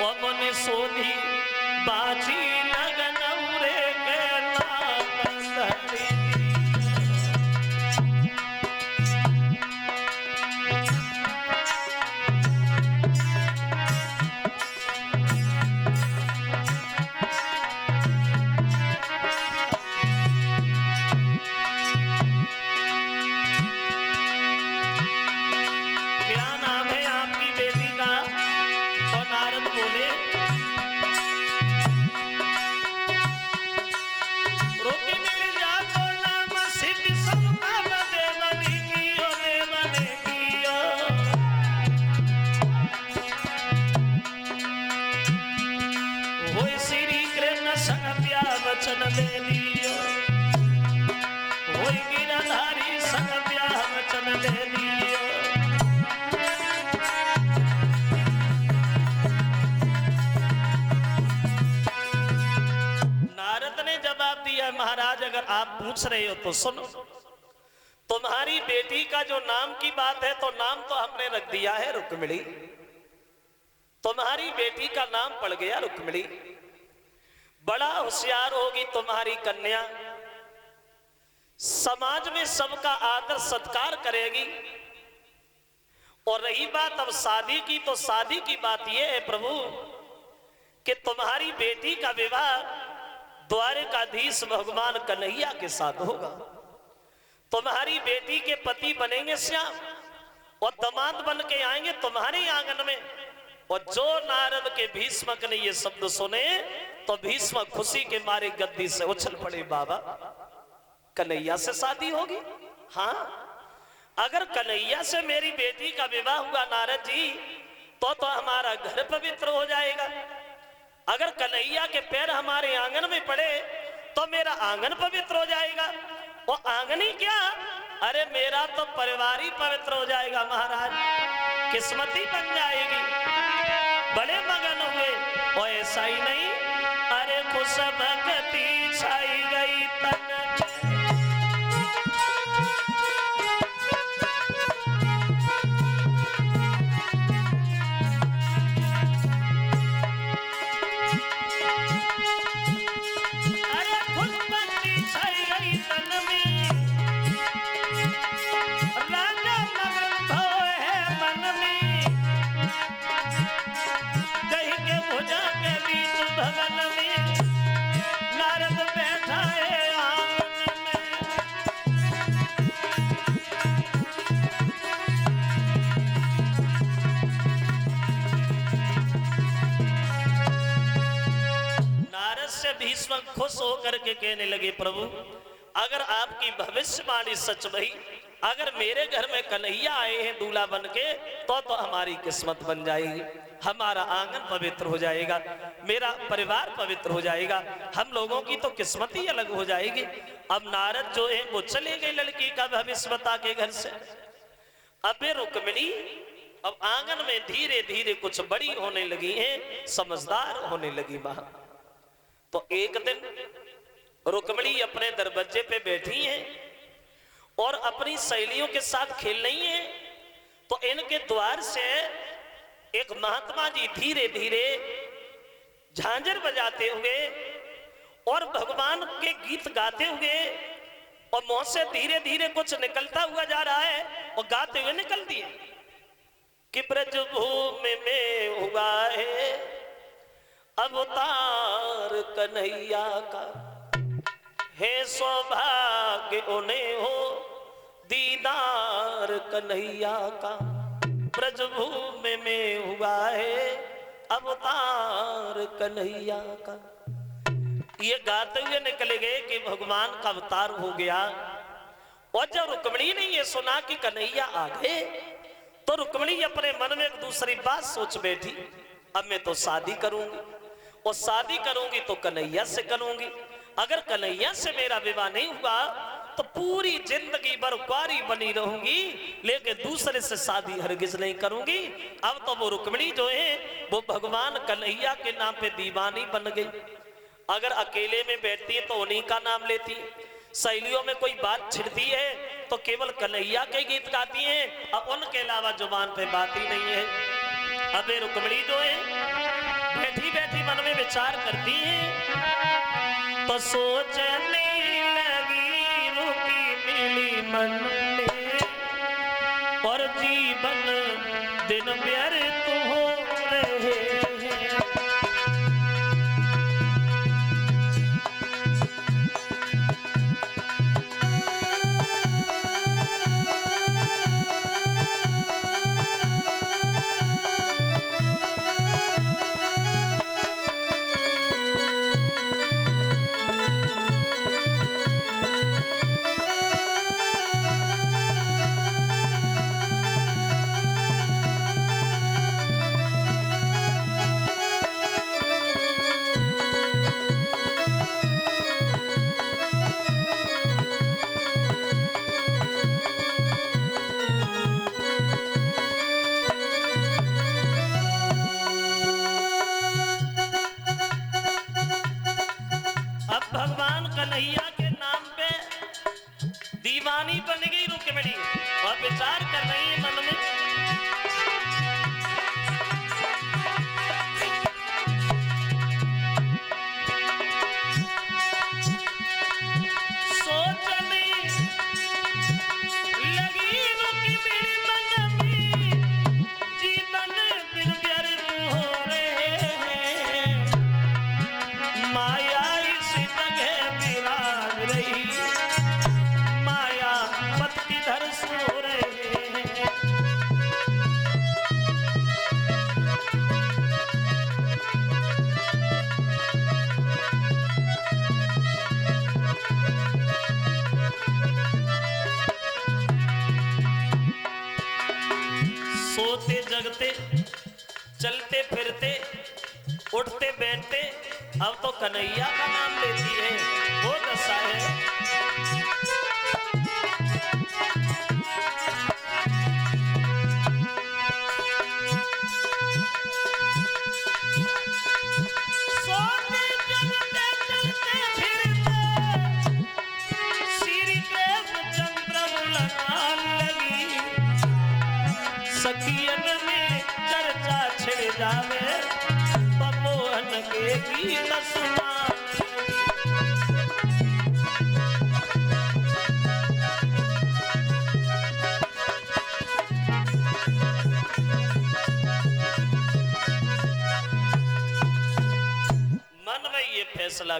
मन सोधी बाजी लगन रे के नागंधरी। क्या नाम है आपकी बेटी का? तो नारद बोले रोकी मिल जा तो नाम सिद्ध सबका देवनी कियो देवने कियो। होय श्री कृष्ण संग प्या वचन दे दियो। होय गिरधारी संग प्या वचन दे दियो। नारद ने जवाब दिया महाराज अगर आप पूछ रहे हो तो सुनो। तुम्हारी बेटी का जो नाम की बात है तो नाम तो हमने रख दिया है रुक्मिणी। तुम्हारी बेटी का नाम पड़ गया रुक्मिणी। बड़ा होशियार होगी तुम्हारी कन्या। समाज में सबका आदर सत्कार करेगी। और रही बात अब शादी की तो शादी की बात यह है प्रभु कि तुम्हारी बेटी का विवाह द्वारकाधीश भगवान कन्हैया के साथ होगा। तुम्हारी बेटी के पति बनेंगे श्याम और दामाद बन के आएंगे तुम्हारे आंगन में। और जो नारद के भीष्मक ने ये शब्द सुने तो भीष्म खुशी के मारे गद्दी से उछल पड़े। बाबा कन्हैया से शादी होगी? हाँ, अगर कन्हैया से मेरी बेटी का विवाह हुआ नारद जी तो हमारा घर पवित्र हो जाएगा। अगर कन्हैया के पैर हमारे आंगन में पड़े तो मेरा आंगन पवित्र हो जाएगा। और आंगन ही क्या, अरे मेरा तो परिवार ही पवित्र हो जाएगा महाराज। किस्मती बन जाएगी। बड़े मगन हुए और ऐसा ही नहीं, अरे खुश भक्ति छाई गई तन भीष्म खुश होकर के कहने लगे प्रभु अगर आपकी भविष्यवाणी सच भई, अगर मेरे घर में कन्हैया आए हैं दूल्हा बन के तो हमारी किस्मत बन जाएगी। हमारा आंगन पवित्र हो जाएगा, मेरा परिवार पवित्र हो जाएगा, हम लोगों की तो किस्मत ही अलग हो जाएगी। अब नारद जो है वो चले गए लड़की का भविष्य बता के घर से। अब रुक्मिणी अब आंगन में धीरे धीरे कुछ बड़ी होने लगी है, समझदार होने लगी मां। तो एक दिन रुक्मिणी अपने दरवाजे पे बैठी हैं और अपनी सहेलियों के साथ खेल रही हैं। तो इनके द्वार से एक महात्मा जी धीरे धीरे झांझर बजाते हुए और भगवान के गीत गाते हुए और मुंह से धीरे धीरे कुछ निकलता हुआ जा रहा है और गाते हुए निकल दिए कि ब्रजभूमि में हुआ है अवतार कन्हैया का, है सौभाग्य उन्हें हो दीदार कन्हैया का। ब्रजभूमि में हुआ है अवतार कन्हैया का। ये गाते हुए निकले गए कि भगवान का अवतार हो गया। और जब रुक्मिणी ने ये सुना कि कन्हैया आ गए तो रुक्मिणी अपने मन में एक दूसरी बात सोच बैठी, अब मैं तो शादी करूंगी और शादी करूंगी तो कन्हैया से करूंगी। अगर कन्हैया से मेरा विवाह नहीं हुआ तो पूरी जिंदगी भर कुंवारी बनी रहूंगी, लेकिन दूसरे से शादी हरगिज नहीं करूंगी। अब तो वो रुक्मिणी जो है वो भगवान कन्हैया के नाम पे दीवानी बन गई। अगर अकेले में बैठती है तो उन्हीं का नाम लेती, सहेलियों में कोई बात छिड़ती है तो केवल कन्हैया के गीत गाती हैं और उनके अलावा जुबान पे बात ही नहीं है। अबे रुक्मिणी जो है जी मन में विचार करती हैं तो सोचने लगी रुकी मिली मन में और जीवन दिन व्यर्थ हो रहे हैं। अब भगवान कन्हैया के नाम पे दीवानी बन गई रुक्मिणी और विचार कर रही है मन में सोचने लगी रुक्मिणी मन में जीवन दिन व्यर्थ हो रहे हैं। माया माया पत किधर सो रहे हैं। सोते जगते चलते फिरते उठते बैठते अब तो कन्हैया का नाम लेती है। वो दशा है सोते जगते चलते फिरते श्री प्रेमचंद्र मुलाकात लगी सखियन में चर्चा छिड़ जावे मोहन के गीत सुना। मन में ये फैसला